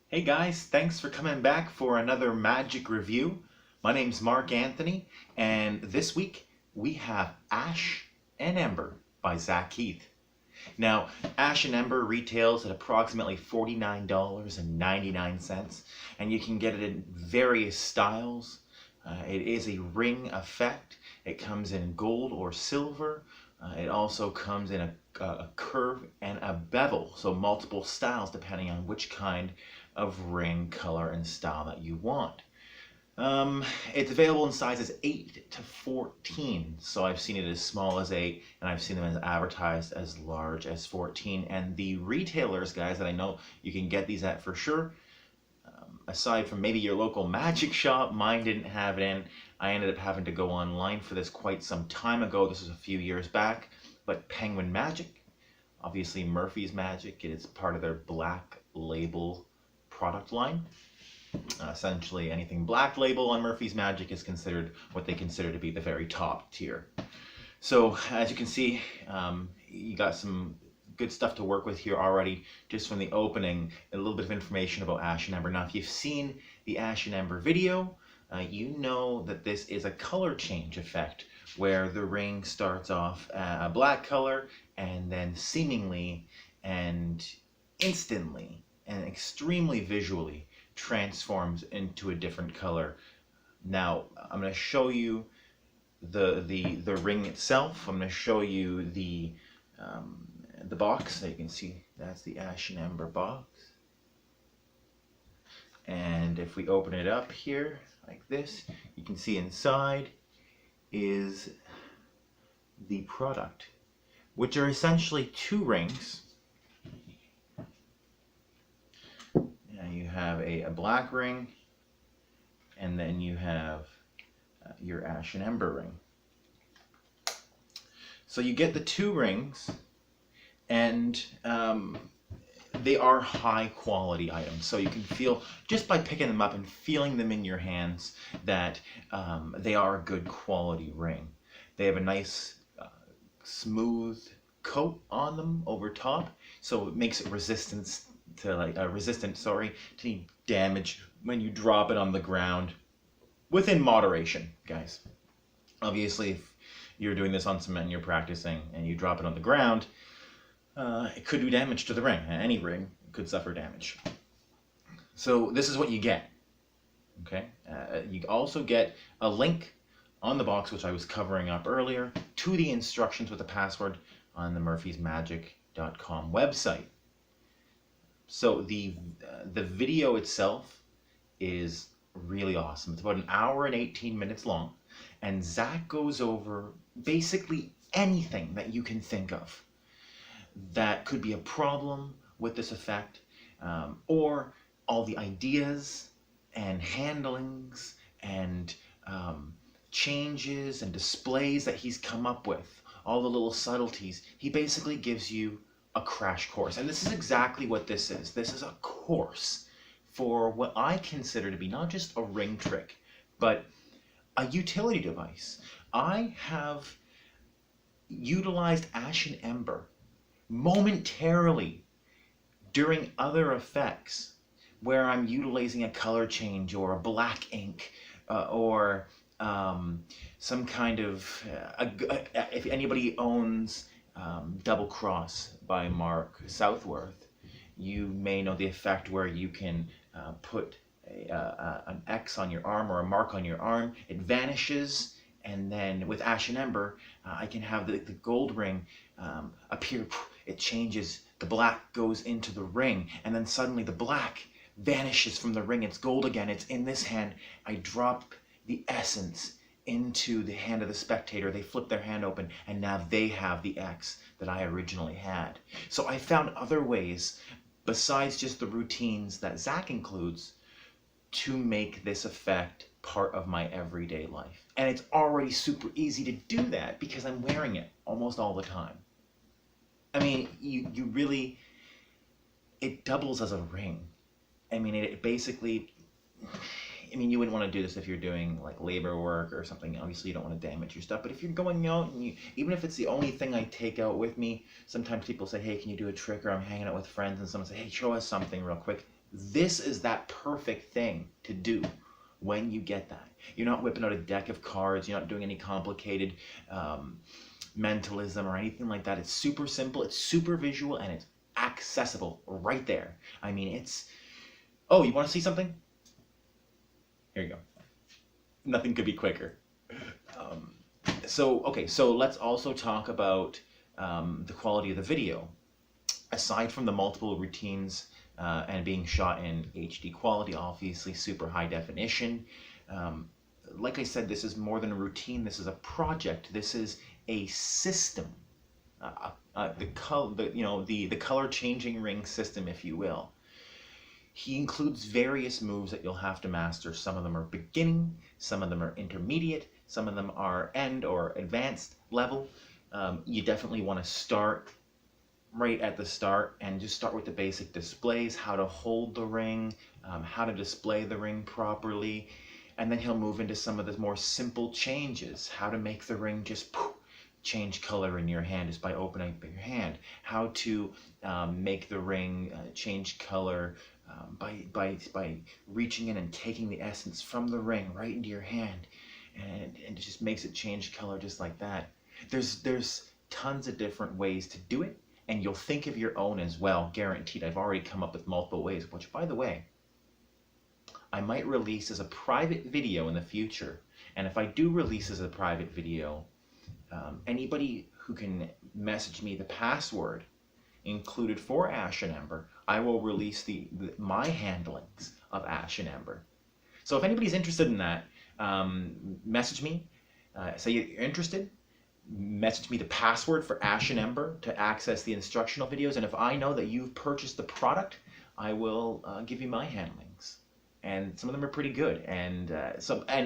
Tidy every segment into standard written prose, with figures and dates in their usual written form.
Hey guys, thanks for coming back for another magic review. My name's Mark Anthony, and this week we have Ash and Ember by Zach Heath. Now, Ash and Ember retails at approximately $49.99, and you can get it in various styles. It is a ring effect. It comes in gold or silver. It also comes in a curve and a bevel, so multiple styles depending on which kind of ring, color, and style that you want. It's available in sizes 8 to 14, so I've seen it as small as 8, and I've seen them as advertised as large as 14. And the retailers, guys, that I know you can get these at for sure, aside from maybe your local magic shop, mine didn't have it in. I ended up having to go online for this quite some time ago. This was a few years back, but Penguin Magic, obviously Murphy's Magic, it is part of their Black Label product line. Essentially anything Black Label on Murphy's Magic is considered what they consider to be the very top tier. So as you can see, you got some good stuff to work with here already, just from the opening. A little bit of information about Ash and Ember. Now if you've seen the Ash and Ember video, you know that this is a color change effect where the ring starts off a black color and then seemingly and instantly and extremely visually transforms into a different color. Now I'm going to show you the ring itself. I'm going to show you the box, so you can see that's the Ash and Ember box. And if we open it up here like this, you can see inside is the product, which are essentially two rings. Now you have a black ring, and then you have your Ash and Ember ring. So you get the two rings, and they are high quality items. So you can feel, just by picking them up and feeling them in your hands, that they are a good quality ring. They have a nice smooth coat on them over top, so it makes it resistant to any damage when you drop it on the ground, within moderation, guys. Obviously, if you're doing this on cement and you're practicing and you drop it on the ground, it could do damage to the ring. Any ring could suffer damage. So this is what you get. Okay. You also get a link on the box, which I was covering up earlier, to the instructions with the password on the murphysmagic.com website. So the video itself is really awesome. It's about an hour and 18 minutes long, and Zach goes over basically anything that you can think of that could be a problem with this effect, or all the ideas and handlings and changes and displays that he's come up with, all the little subtleties. He basically gives you a crash course, and this is exactly what this is. This is a course for what I consider to be not just a ring trick, but a utility device. I have utilized Ash and Ember momentarily during other effects where I'm utilizing a color change or a black ink, or some kind of if anybody owns Double Cross by Mark Southworth, you may know the effect where you can put an X on your arm or a mark on your arm. It vanishes, and then with Ash and Ember, I can have the gold ring appear. It changes, the black goes into the ring, and then suddenly the black vanishes from the ring. It's gold again. It's in this hand. I drop the essence into the hand of the spectator. They flip their hand open, and now they have the X that I originally had. So I found other ways, besides just the routines that Zach includes, to make this effect part of my everyday life. And it's already super easy to do that because I'm wearing it almost all the time. I mean, you really, it doubles as a ring. I mean, it basically, I mean, you wouldn't want to do this if you're doing like labor work or something. Obviously, you don't want to damage your stuff. But if you're going out, and even if it's the only thing I take out with me, sometimes people say, hey, can you do a trick? Or I'm hanging out with friends and someone say, hey, show us something real quick. This is that perfect thing to do when you get that. You're not whipping out a deck of cards. You're not doing any complicated mentalism or anything like that. It's super simple. It's super visual, and it's accessible right there. I mean, it's... Oh, you want to see something? Here you go. Nothing could be quicker. So let's also talk about the quality of the video. Aside from the multiple routines and being shot in HD quality, obviously super high definition. Like I said, this is more than a routine. This is a project. This is a system. The color changing ring system, if you will. He includes various moves that you'll have to master. Some of them are beginning, some of them are intermediate, some of them are end or advanced level. You definitely want to start right at the start and just start with the basic displays, how to hold the ring, how to display the ring properly, and then he'll move into some of the more simple changes, how to make the ring just change color in your hand just by opening up your hand, how to make the ring change color by reaching in and taking the essence from the ring right into your hand, and it just makes it change color just like that. There's tons of different ways to do it, and you'll think of your own as well, guaranteed. I've already come up with multiple ways, which, by the way, I might release as a private video in the future. And if I do release as a private video, anybody who can message me the password included for Ash and Ember, I will release my handlings of Ash and Ember. So if anybody's interested in that, message me. Say you're interested. Message me the password for Ash and Ember to access the instructional videos. And if I know that you've purchased the product, I will give you my handlings. And some of them are pretty good. And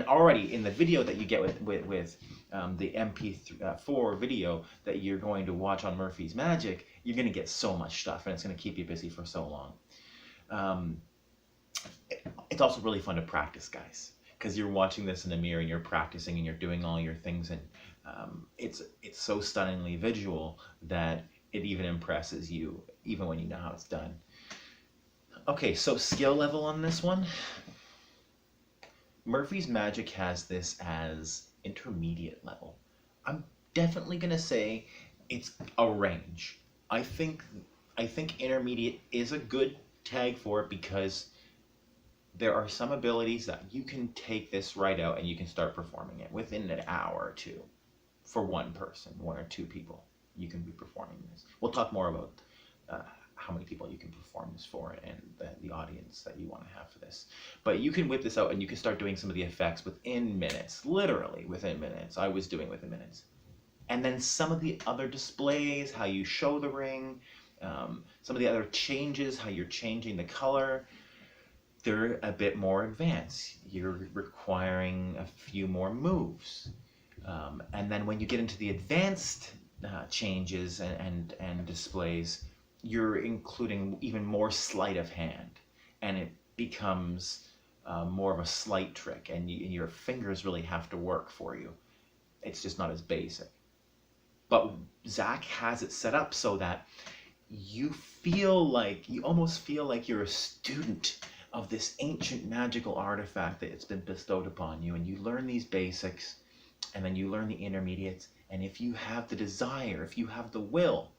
already in the video that you get with the MP4 video that you're going to watch on Murphy's Magic, you're going to get so much stuff, and it's going to keep you busy for so long. It's also really fun to practice, guys, because you're watching this in the mirror and you're practicing and you're doing all your things, and it's so stunningly visual that it even impresses you, even when you know how it's done. Okay, so skill level on this one. Murphy's Magic has this as intermediate level. I'm definitely gonna say it's a range. I think intermediate is a good tag for it, because there are some abilities that you can take this right out and you can start performing it within an hour or two. For one person, one or two people, you can be performing this. We'll talk more about how many people you can perform this for and the audience that you want to have for this. But you can whip this out and you can start doing some of the effects within minutes, literally within minutes. I was doing within minutes. And then some of the other displays, how you show the ring, some of the other changes, how you're changing the color, they're a bit more advanced. You're requiring a few more moves. And then when you get into the advanced changes and displays, you're including even more sleight of hand, and it becomes more of a sleight trick, and your fingers really have to work for you. It's just not as basic. But Zach has it set up so that you almost feel like you're a student of this ancient magical artifact that it's been bestowed upon you, and you learn these basics, and then you learn the intermediates, and if you have the desire, if you have the will,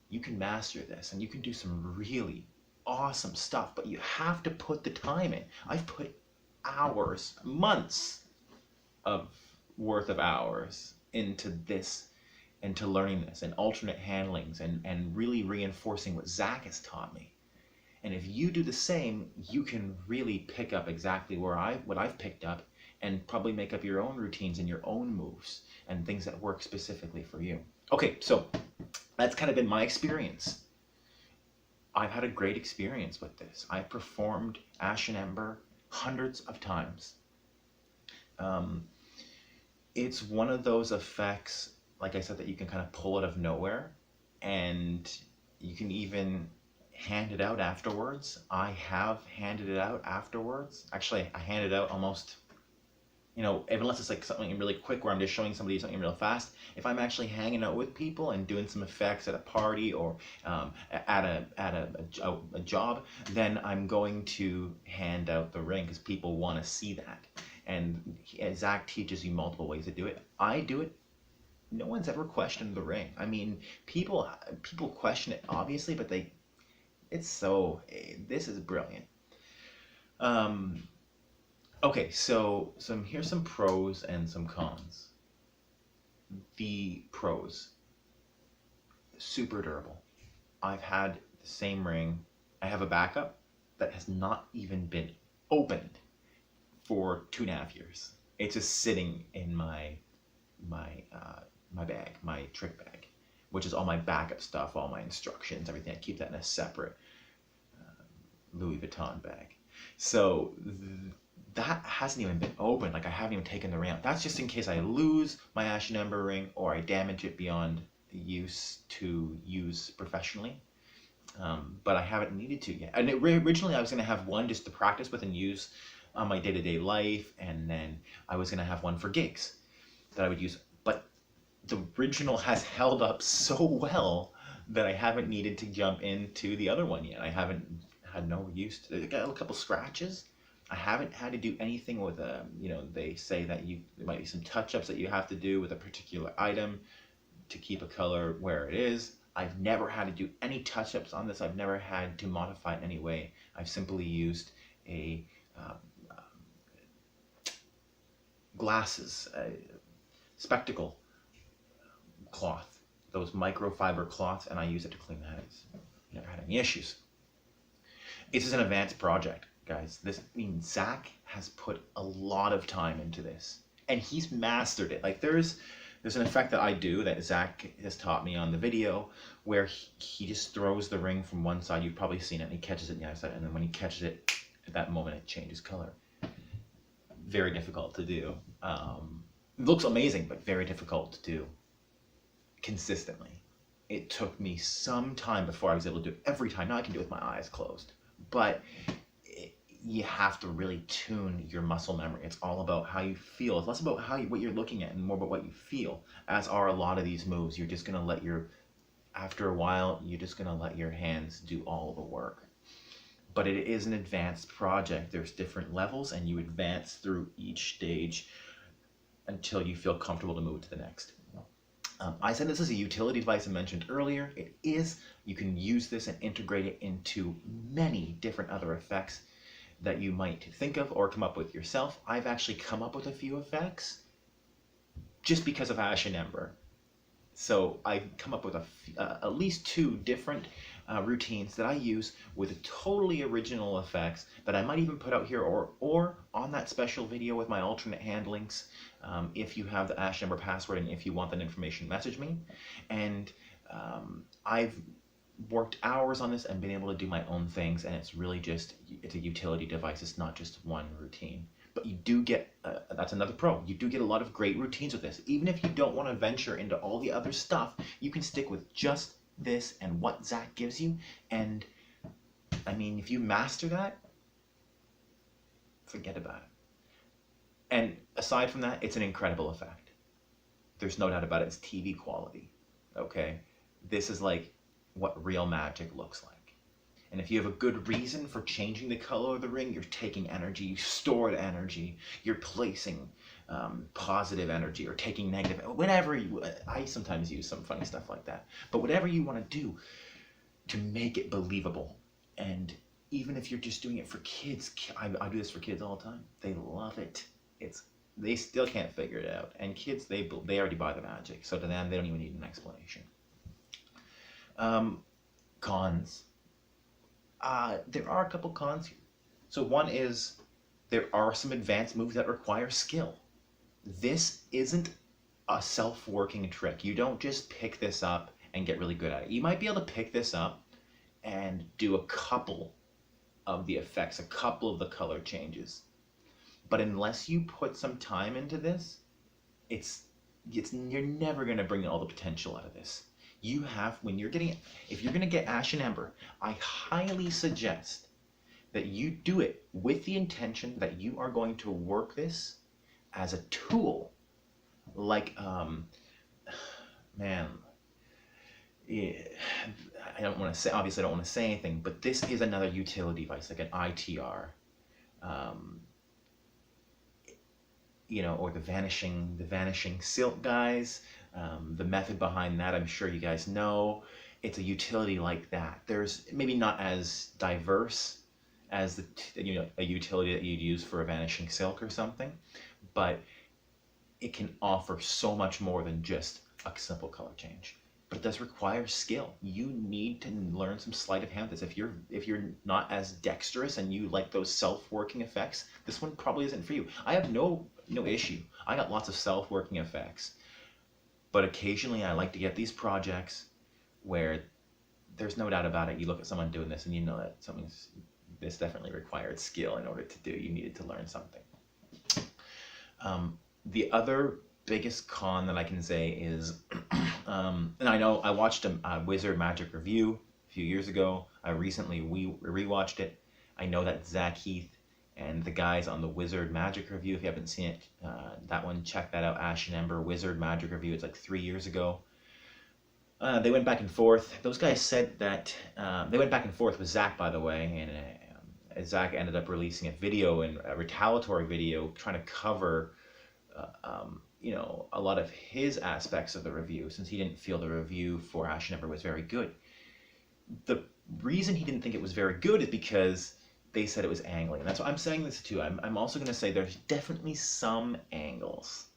you can master this, and you can do some really awesome stuff, but you have to put the time in. I've put hours, months of worth of hours into this, into learning this, and alternate handlings, and really reinforcing what Zach has taught me. And if you do the same, you can really pick up exactly what I've picked up, and probably make up your own routines and your own moves and things that work specifically for you. Okay, so that's kind of been my experience. I've had a great experience with this. I've performed Ash and Ember hundreds of times. It's one of those effects, like I said, that you can kind of pull out of nowhere, and you can even hand it out afterwards. I have handed it out afterwards. Actually, I handed out almost unless it's like something really quick where I'm just showing somebody something real fast. If I'm actually hanging out with people and doing some effects at a party or at a job, then I'm going to hand out the ring because people want to see that. And Zach teaches you multiple ways to do it. I do it. No one's ever questioned the ring. I mean, people question it obviously, but this is brilliant. Okay, so here's some pros and some cons. The pros: super durable. I've had the same ring. I have a backup that has not even been opened for 2.5 years. It's just sitting in my bag, my trick bag, which is all my backup stuff, all my instructions, everything. I keep that in a separate Louis Vuitton bag. So that hasn't even been opened. Like, I haven't even taken the ring out. That's just in case I lose my Ash Ember ring or I damage it beyond use to use professionally. But I haven't needed to yet. And originally I was going to have one just to practice with and use on my day-to-day life, and then I was going to have one for gigs that I would use. But the original has held up so well that I haven't needed to jump into the other one yet. I haven't had no use to it. Got a couple scratches. I haven't had to do anything with they say that there might be some touch-ups that you have to do with a particular item to keep a color where it is. I've never had to do any touch-ups on this. I've never had to modify it in any way. I've simply used a glasses, spectacle cloth, those microfiber cloths, and I use it to clean the heads. Never had any issues. This is an advanced project, guys. Zach has put a lot of time into this, and he's mastered it. Like, there's an effect that I do that Zach has taught me on the video where he just throws the ring from one side. You've probably seen it, and he catches it on the other side, and then when he catches it, at that moment it changes color. Very difficult to do. It looks amazing, but very difficult to do consistently. It took me some time before I was able to do it every time. Now I can do it with my eyes closed, but you have to really tune your muscle memory. It's all about how you feel. It's less about what you're looking at and more about what you feel, as are a lot of these moves. You're just going to after a while, you're just going to let your hands do all the work. But it is an advanced project. There's different levels, and you advance through each stage until you feel comfortable to move to the next. I said this is a utility device I mentioned earlier. It is. You can use this and integrate it into many different other effects that you might think of or come up with yourself. I've actually come up with a few effects just because of Ash and Ember. So I've come up with at least 2 different routines that I use with totally original effects that I might even put out here or on that special video with my alternate handlings. If you have the Ash Ember password and if you want that information, message me. And I've worked hours on this and been able to do my own things, and it's really it's a utility device. It's not just one routine. But you do get, that's another pro, you do get a lot of great routines with this. Even if you don't want to venture into all the other stuff, you can stick with just this and what Zach gives you. And I mean, if you master that, forget about it. And aside from that, it's an incredible effect. There's no doubt about it. It's TV quality. Okay? This is like what real magic looks like. And if you have a good reason for changing the color of the ring, you're taking energy, stored energy, you're placing positive energy or taking negative, whatever I sometimes use some funny stuff like that. But whatever you want to do to make it believable. And even if you're just doing it for kids, I do this for kids all the time. They love it. They still can't figure it out. And kids, they already buy the magic. So to them, they don't even need an explanation. Cons. There are a couple cons here. So one is there are some advanced moves that require skill. This isn't a self-working trick. You don't just pick this up and get really good at it. You might be able to pick this up and do a couple of the effects, a couple of the color changes. But unless you put some time into this, you're never going to bring all the potential out of this. You have, if you're going to get Ash and Ember, I highly suggest that you do it with the intention that you are going to work this as a tool, like, man, yeah, I don't want to say, obviously I don't want to say anything, but this is another utility device, like an ITR, um, or the vanishing silk guys. The method behind that, I'm sure you guys know. It's a utility like that. There's maybe not as diverse as a utility that you'd use for a vanishing silk or something, but it can offer so much more than just a simple color change. But it does require skill. You need to learn some sleight of hand. If you're not as dexterous and you like those self-working effects, this one probably isn't for you. I have no issue. I got lots of self-working effects, but occasionally I like to get these projects where there's no doubt about it. You look at someone doing this and you know that this definitely required skill in order to do. You needed to learn something. The other biggest con that I can say is, and I know I watched a Wizard Magic review a few years ago. I recently rewatched it. I know that Zach Heath and the guys on the Wizard Magic review, if you haven't seen it, that one, check that out. Ash Ember Wizard Magic review. It's like 3 years ago. They went back and forth. Those guys said that they went back and forth with Zach, by the way, and Zach ended up releasing a retaliatory video, trying to cover a lot of his aspects of the review, since he didn't feel the review for Ash Ember was very good. The reason he didn't think it was very good is because they said it was angling. And that's why I'm saying this too. I'm also going to say there's definitely some angles.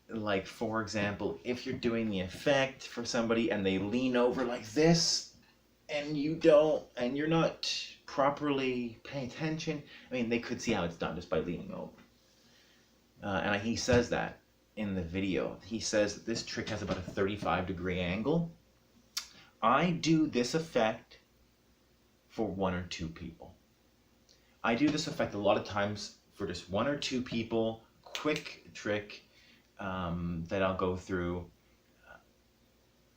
Like, for example, if you're doing the effect for somebody and they lean over like this, and you're not properly paying attention, I mean, they could see how it's done just by leaning over. And he says that in the video. He says that this trick has about a 35-degree angle. I do this effect for 1 or 2 people. I do this effect a lot of times for just 1 or 2 people, quick trick that I'll go through.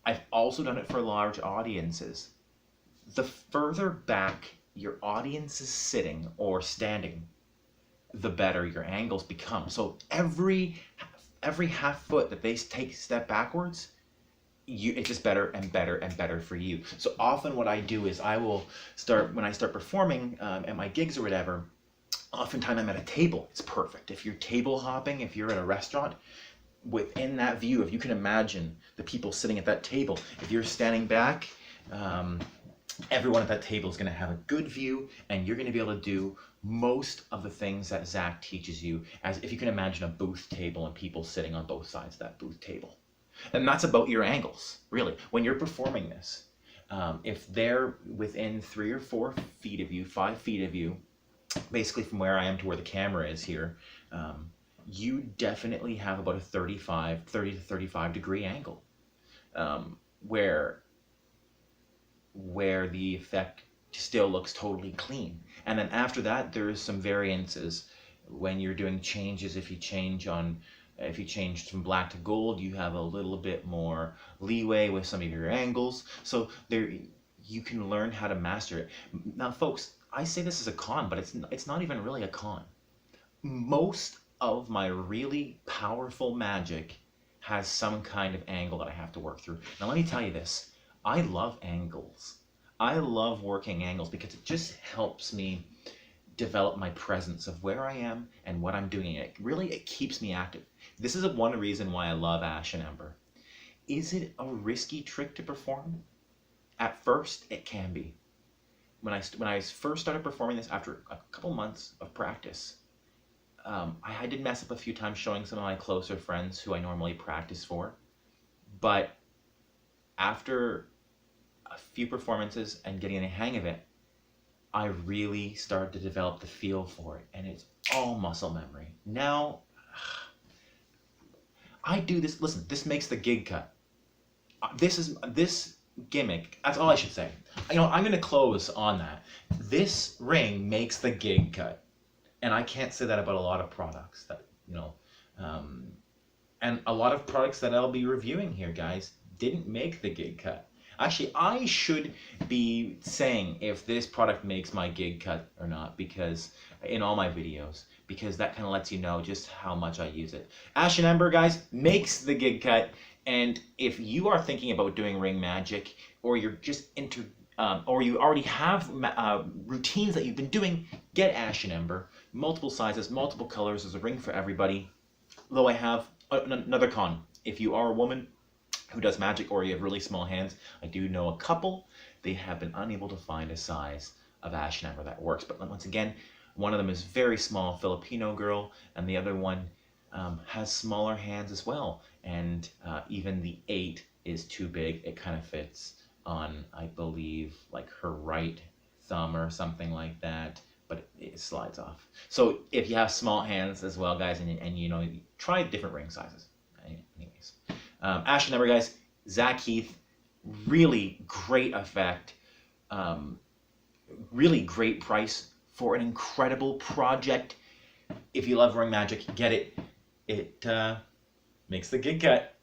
I've also done it for large audiences. The further back your audience is sitting or standing, the better your angles become. So every half foot that they take a step backwards, it's just better and better and better for you. So often what I do is when I start performing at my gigs or whatever, oftentimes I'm at a table. It's perfect. If you're table hopping, if you're at a restaurant, within that view, if you can imagine the people sitting at that table, if you're standing back, everyone at that table is going to have a good view, and you're going to be able to do most of the things that Zach teaches you, as if you can imagine a booth table and people sitting on both sides of that booth table. And that's about your angles, really. When you're performing this, if they're within 3 or 4 feet of you, 5 feet of you, basically from where I am to where the camera is here, you definitely have about a 30 to 35 degree angle, where the effect still looks totally clean. And then after that, there's some variances when you're doing changes. If you change from black to gold, you have a little bit more leeway with some of your angles. So there, you can learn how to master it. Now, folks, I say this as a con, but it's not even really a con. Most of my really powerful magic has some kind of angle that I have to work through. Now, let me tell you this. I love angles. I love working angles because it just helps me develop my presence of where I am and what I'm doing. It keeps me active. This is one reason why I love Ash and Ember. Is it a risky trick to perform? At first, it can be. When I first started performing this, after a couple months of practice, I did mess up a few times showing some of my closer friends who I normally practice for. But after a few performances and getting the hang of it, I really started to develop the feel for it, and it's all muscle memory. Now, I do this. Listen, this makes the gig cut. This gimmick. That's all I should say. I'm going to close on that. This ring makes the gig cut, and I can't say that about a lot of products that and a lot of products that I'll be reviewing here, guys, didn't make the gig cut. Actually, I should be saying if this product makes my gig cut or not, because in all my videos, because that kind of lets you know just how much I use it. Ash Ember, guys, makes the gig cut. And if you are thinking about doing ring magic, or you're just or you already have routines that you've been doing, get Ash Ember. Multiple sizes, multiple colors. There's a ring for everybody. Though I have another con. If you are a woman who does magic or you have really small hands, I do know a couple. They have been unable to find a size of Ash Ember that works. But once again, one of them is very small, Filipino girl, and the other one has smaller hands as well. And even the 8 is too big. It kind of fits on, I believe, like her right thumb or something like that, but it slides off. So if you have small hands as well, guys, and you know, try different ring sizes. Anyways, Ash Ember, guys, Zach Heath, really great effect, really great price for an incredible project. If you love ring magic, get it. It makes the gig cut.